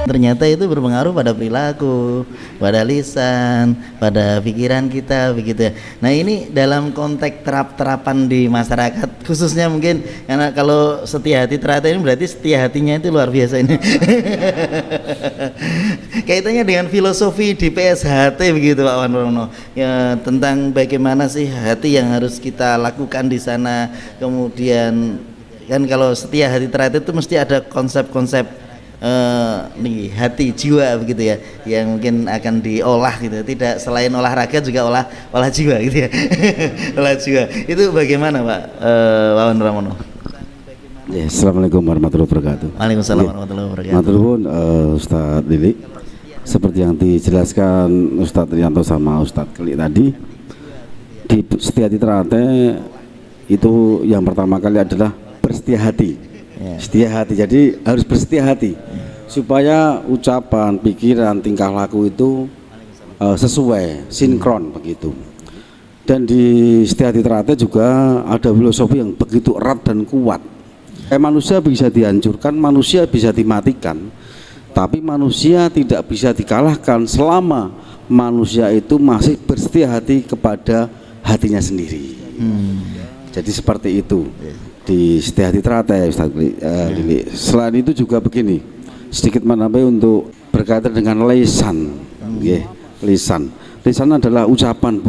Ternyata itu berpengaruh pada perilaku, pada lisan, pada pikiran kita begitu ya. Nah ini dalam konteks terapan di masyarakat khususnya mungkin karena kalau setia hati terata ini berarti setia hatinya itu luar biasa ini. Kaitannya dengan filosofi di PSHT begitu Pak Wanrono ya, tentang bagaimana sih hati yang harus kita lakukan di sana. Kemudian kan kalau setia hati terata itu mesti ada konsep-konsep nih hati jiwa begitu ya yang mungkin akan diolah gitu, tidak selain olahraga juga olah jiwa gitu ya. Olah jiwa itu bagaimana Pak Wawan Ramono? Ya, Assalamualaikum warahmatullahi wabarakatuh. Waalaikumsalam warahmatullahi wabarakatuh. Maturnuwun Ustadz Lili, seperti yang dijelaskan Ustadz Rianto sama Ustadz Keli tadi, di setia hati terate itu yang pertama kali adalah bersetia hati. Setia hati, jadi harus bersetia hati supaya ucapan, pikiran, tingkah laku itu sesuai, sinkron begitu. Dan di setia hati terate juga ada filosofi yang begitu erat dan kuat. Manusia bisa dihancurkan, manusia bisa dimatikan, tapi manusia tidak bisa dikalahkan selama manusia itu masih bersetia hati kepada hatinya sendiri. Jadi seperti itu di setia hati terate Ustaz Lili. Selain itu juga begini, sedikit menambah untuk berkaitan dengan lisan. Lisan adalah ucapan,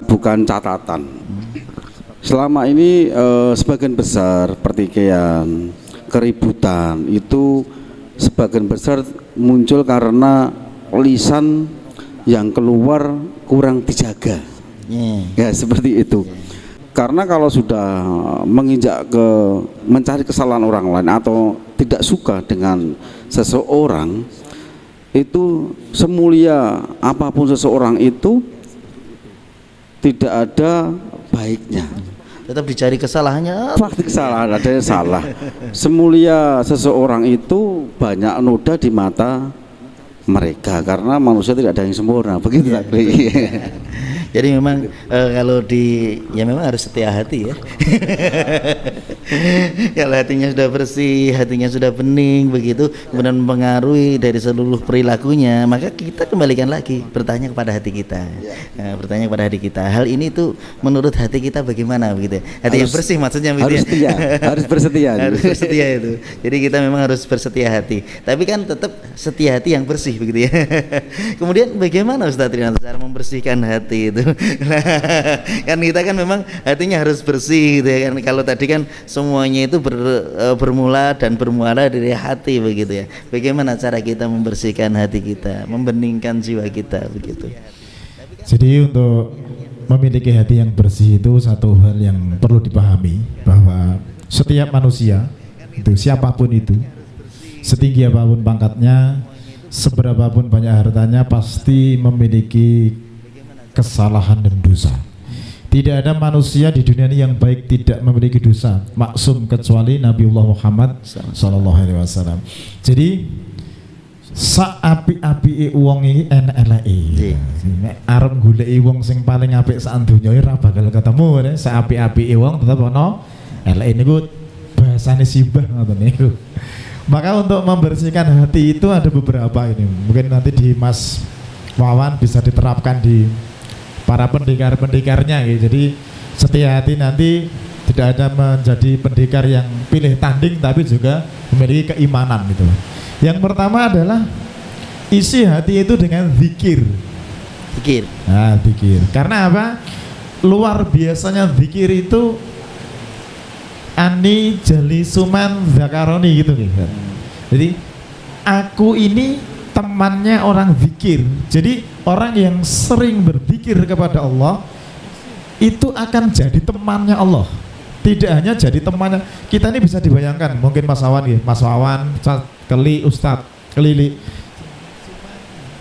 bukan catatan. Selama ini sebagian besar pertikaian, keributan itu sebagian besar muncul karena lisan yang keluar kurang dijaga. Ya seperti itu. Karena kalau sudah menginjak ke mencari kesalahan orang lain atau tidak suka dengan seseorang, itu semulia apapun seseorang itu tidak ada baiknya. Tetap dicari kesalahannya. Pasti kesalahan, ada yang salah. Semulia seseorang itu banyak noda di mata mereka karena manusia tidak ada yang sempurna. Begitu tak? Jadi memang kalau ya memang harus setia hati ya. Kalau hatinya sudah bersih, hatinya sudah bening begitu, kemudian mempengaruhi dari seluruh perilakunya, maka kita kembalikan lagi bertanya kepada hati kita. Bertanya kepada hati kita. Hal ini tuh menurut hati kita bagaimana begitu? Hati yang bersih maksudnya begitu. Harus setia, harus bersetia. Harus bersetia itu. Jadi kita memang harus bersetia hati. Tapi kan tetap setia hati yang bersih begitu ya. Kemudian bagaimana Ustaz Rianto cara membersihkan hati itu? Kan kita kan memang hatinya harus bersih gitu ya kan. Kalau tadi kan semuanya itu bermula dan bermuara dari hati begitu ya. Bagaimana cara kita membersihkan hati kita, membeningkan jiwa kita begitu. Jadi untuk memiliki hati yang bersih itu satu hal yang perlu dipahami, bahwa setiap manusia itu siapapun itu, setinggi apapun pangkatnya, seberapapun banyak hartanya, pasti memiliki kesalahan dan dosa. Tidak ada manusia di dunia ini yang baik tidak memiliki dosa, maksum kecuali Nabiullah Muhammad sallallahu alaihi wasallam. Jadi saapi-api wong iki enek-eneke. Nek arep goleki wong sing paling apik sak donya ora bakal ketemu. Saapi-api wong tetep ana eleke niku bahasane simbah ngoten niku. Maka untuk membersihkan hati itu ada beberapa ini. Mungkin nanti di Mas Wawan bisa diterapkan di para pendekar-pendekarnya gitu. Jadi setia hati nanti tidak ada menjadi pendekar yang pilih tanding, tapi juga memiliki keimanan gitu. Yang pertama adalah isi hati itu dengan zikir. Zikir. Nah, zikir. Karena apa? Luar biasanya zikir itu ani jali suman zakaroni gitu gitu. Jadi aku ini temannya orang zikir. Jadi orang yang sering berzikir kepada Allah itu akan jadi temannya Allah. Tidak hanya jadi temannya kita, ini bisa dibayangkan mungkin Mas Wawan ya, Mas Wawan, Keli, Ustadz Kelili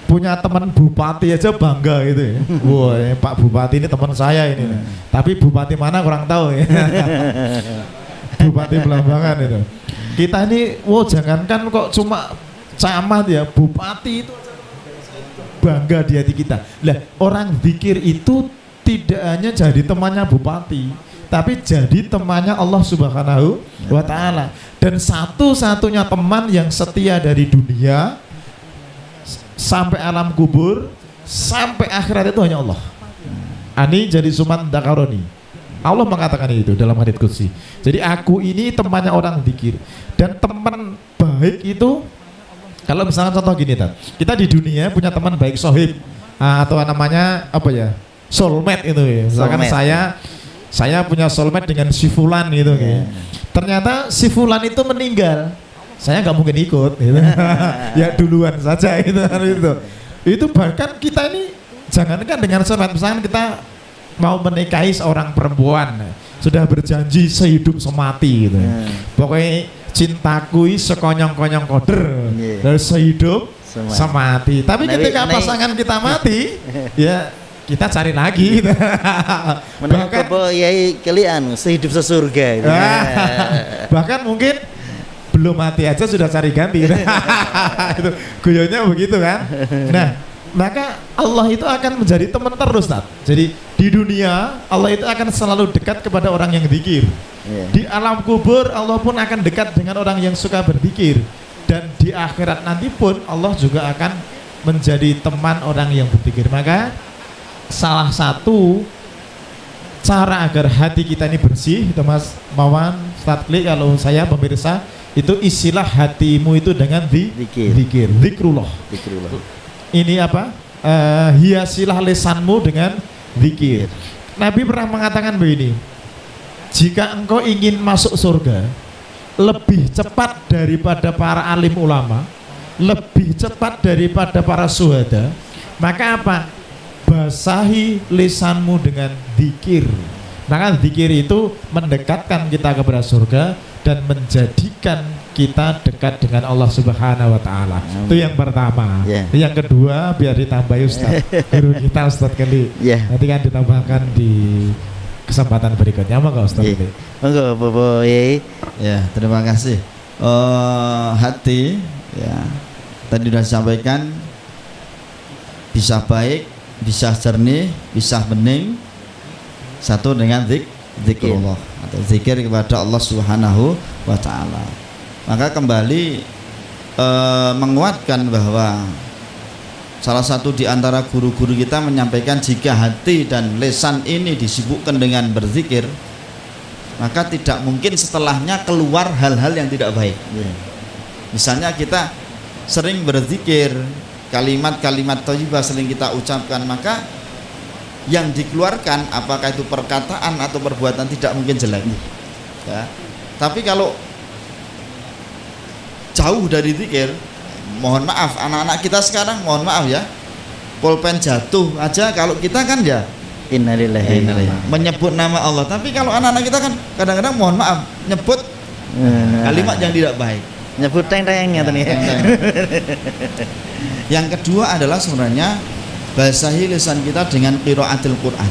punya teman bupati aja bangga gitu ya. Wah, Pak Bupati ini teman saya ini. Tapi bupati mana kurang tahu ya. Bupati Belambangan itu. Kita ini, wow, jangankan kok cuma camat ya, bupati itu bangga di hati kita. Lah, orang zikir itu tidak hanya jadi temannya bupati, tapi jadi temannya Allah Subhanahu wa Ta'ala. Dan satu-satunya teman yang setia dari dunia sampai alam kubur sampai akhirat itu hanya Allah. Ani jadi suman dakaroni. Allah mengatakan itu dalam hadits qudsi. Jadi aku ini temannya orang zikir. Dan teman baik itu, kalau misalnya contoh gini, kita di dunia punya teman baik sohib, atau namanya apa ya, soulmate itu ya. Misalkan saya punya soulmate dengan si fulan gitu ya. Ternyata si fulan itu meninggal, saya nggak mungkin ikut gitu. Ya duluan saja gitu. Itu bahkan kita ini jangankan dengan soulmate, misalkan kita mau menikahi seorang perempuan, sudah berjanji sehidup semati gitu. Pokoknya cintaku sekonyong-konyong koder, dari sehidup semati. Tapi ketika pasangan kita mati, ya kita cari lagi. Bahkan yai kalian sehidup sesurga gitu. Bahkan mungkin belum mati aja sudah cari ganti. Itu guyonya begitu kan. Nah, maka Allah itu akan menjadi teman terus, Tat. Jadi di dunia Allah itu akan selalu dekat kepada orang yang zikir. Di alam kubur Allah pun akan dekat dengan orang yang suka berzikir. Dan di akhirat nanti pun Allah juga akan menjadi teman orang yang berzikir. Maka salah satu cara agar hati kita ini bersih, itu Mas Mawan, Ustaz Klik, kalau saya pemirsa, itu isilah hatimu itu dengan zikir, zikrullah. Ini apa? Hiasilah lisanmu dengan zikir. Nabi pernah mengatakan begini, jika engkau ingin masuk surga lebih cepat daripada para alim ulama, lebih cepat daripada para syuhada, maka apa? Basahi lisanmu dengan zikir. Maka zikir itu mendekatkan kita kepada surga dan menjadikan kita dekat dengan Allah Subhanahu wa Ta'ala. Itu yang pertama. Yang kedua, biar ditambah Ustaz, guru kita Ustaz Keli. Nanti kan ditambahkan di kesempatan berikutnya. Monggo Ustaz Keli. Monggo Bobo Yai. Ya, terima kasih. Hati ya tadi sudah disampaikan bisa baik, bisa jernih, bisa bening. Satu dengan zikrullah atau zikir kepada Allah Subhanahu wa Ta'ala. Maka kembali menguatkan bahwa salah satu di antara guru-guru kita menyampaikan jika hati dan lisan ini disibukkan dengan berzikir, maka tidak mungkin setelahnya keluar hal-hal yang tidak baik. Misalnya kita sering berzikir, kalimat-kalimat thayyibah sering kita ucapkan, maka yang dikeluarkan apakah itu perkataan atau perbuatan tidak mungkin jelek ya. Tapi kalau jauh dari zikir, mohon maaf anak-anak kita sekarang, mohon maaf ya, pulpen jatuh aja kalau kita kan ya innalillahi menyebut nama Allah. Tapi kalau anak-anak kita kan kadang-kadang mohon maaf nyebut kalimat yang tidak baik, nyebut teng-tengnya tadi. Yang kedua adalah sebenarnya basahi lisan kita dengan qiraatil Quran.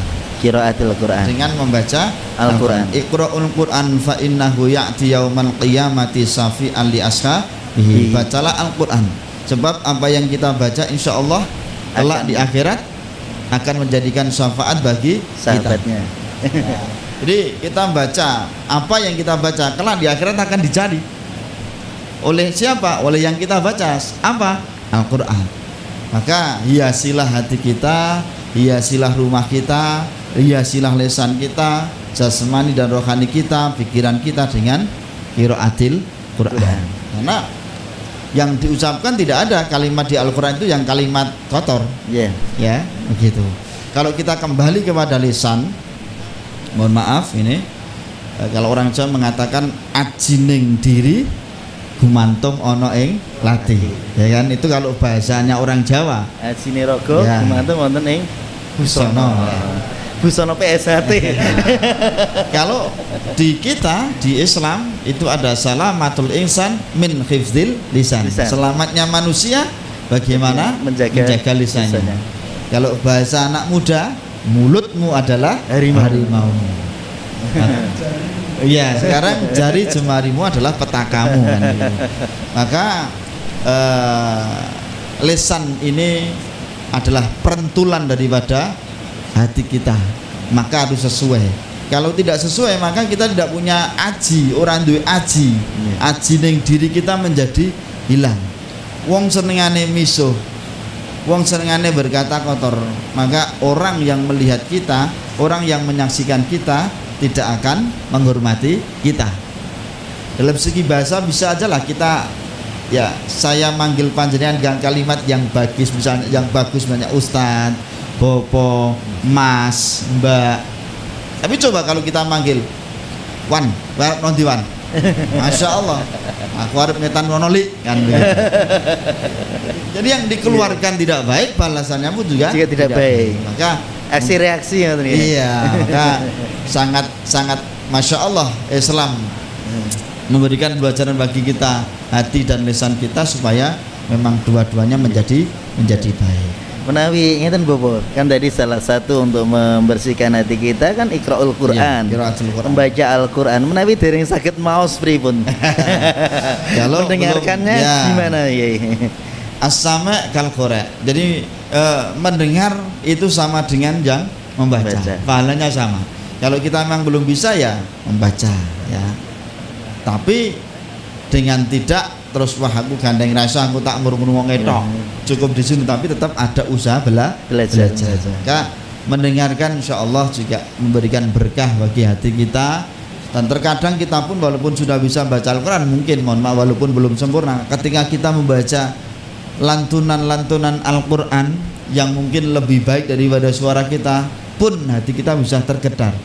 Dengan membaca Al-Quran. Iqra'ul Quran fa innahu ya'ti yaumal qiyamati safi'an li ashabihi. Bacalah Al-Quran, sebab apa yang kita baca insyaallah kelak di akhirat akan menjadikan syafaat bagi sahabatnya. Jadi kita baca, apa yang kita baca kelak di akhirat akan dicari oleh siapa? Oleh yang kita baca. Apa? Al-Quran. Maka hiasilah hati kita, hiasilah rumah kita, hiasilah lisan kita, jasmani dan rohani kita, pikiran kita dengan qiraatil Quran. Karena yang diucapkan tidak ada kalimat di Al-Quran itu yang kalimat kotor. Ya, begitu. Kalau kita kembali kepada lisan, mohon maaf ini, kalau orang Jawa mengatakan ajining diri gumantung ono ing latih, ya kan, itu kalau bahasanya orang Jawa. Ajine rogo gumantung wonten ing busana. Busana PSHT. Kalau di kita di Islam itu ada salamatul insan min hifdzil lisan. Selamatnya manusia bagaimana menjaga lisannya. Kalau bahasa anak muda, mulutmu adalah harimau. Iya, sekarang jari jemarimu adalah petakamu kan gitu. Maka lisan ini adalah perentulan daripada hati kita, maka harus sesuai. Kalau tidak sesuai maka kita tidak punya aji, orang duwe aji. Aji ning diri kita menjadi hilang. Wong senengane misuh, wong senengane berkata kotor, maka orang yang melihat kita, orang yang menyaksikan kita tidak akan menghormati kita. Dalam segi bahasa bisa aja lah kita, ya saya manggil panjenengan dengan kalimat yang bagus, misalnya yang bagus banyak Ustadz, Bopo, Mas, Mbak. Tapi coba kalau kita manggil Wan, nanti Wan, Masya Allah, aku harap ngetan monoli kan begitu. Jadi yang dikeluarkan tidak baik, balasannya pun juga tidak baik. Maka aksi reaksi ya. Iya, maka sangat Masya Allah Islam memberikan pelajaran bagi kita, hati dan lisan kita, supaya memang dua-duanya menjadi baik. Menawi ngeten Bobo, kan tadi salah satu untuk membersihkan hati kita kan Iqra'ul Quran, membaca Al-Quran. Menawi dereng sakit maos pripun? Kalau mendengarkannya gimana ya? As-sama' kal qura'. Jadi mendengar itu sama dengan yang membaca. Pahalanya sama. Kalau kita memang belum bisa ya membaca ya. Tapi dengan tidak terus wah aku gandeng rasa aku tak ngurung wong etok. Cukup di sini, tapi tetap ada usaha belajar. Maka mendengarkan insyaallah juga memberikan berkah bagi hati kita. Dan terkadang kita pun walaupun sudah bisa baca Al-Quran, mungkin mohon maaf walaupun belum sempurna, ketika kita membaca lantunan-lantunan Al-Quran yang mungkin lebih baik daripada suara kita, pun hati kita bisa tergetar.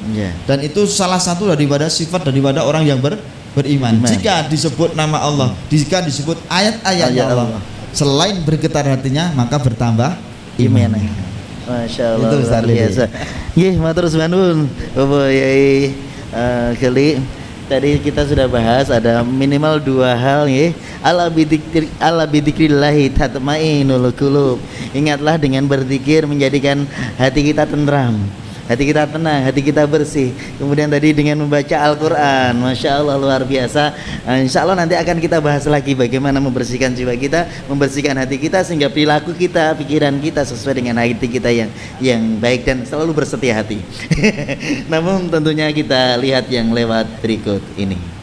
Dan itu salah satu daripada sifat daripada orang yang beriman. Jika disebut nama Allah, jika disebut ayat-ayat Allah, selain bergetar hatinya, maka bertambah imannya. Masya Allah, itu luar biasa. Nggih, matur suwun Bapak Yai Geli. Tadi kita sudah bahas ada minimal dua hal nggih. Ala bidzikrillahi tatma'innul qulub. Ingatlah dengan berzikir menjadikan hati kita tentram, hati kita tenang, hati kita bersih. Kemudian tadi dengan membaca Al-Quran, Masya Allah luar biasa. Insya Allah nanti akan kita bahas lagi bagaimana membersihkan jiwa kita, membersihkan hati kita, sehingga perilaku kita, pikiran kita sesuai dengan hati kita yang baik dan selalu bersetia hati. Namun tentunya kita lihat yang lewat berikut ini.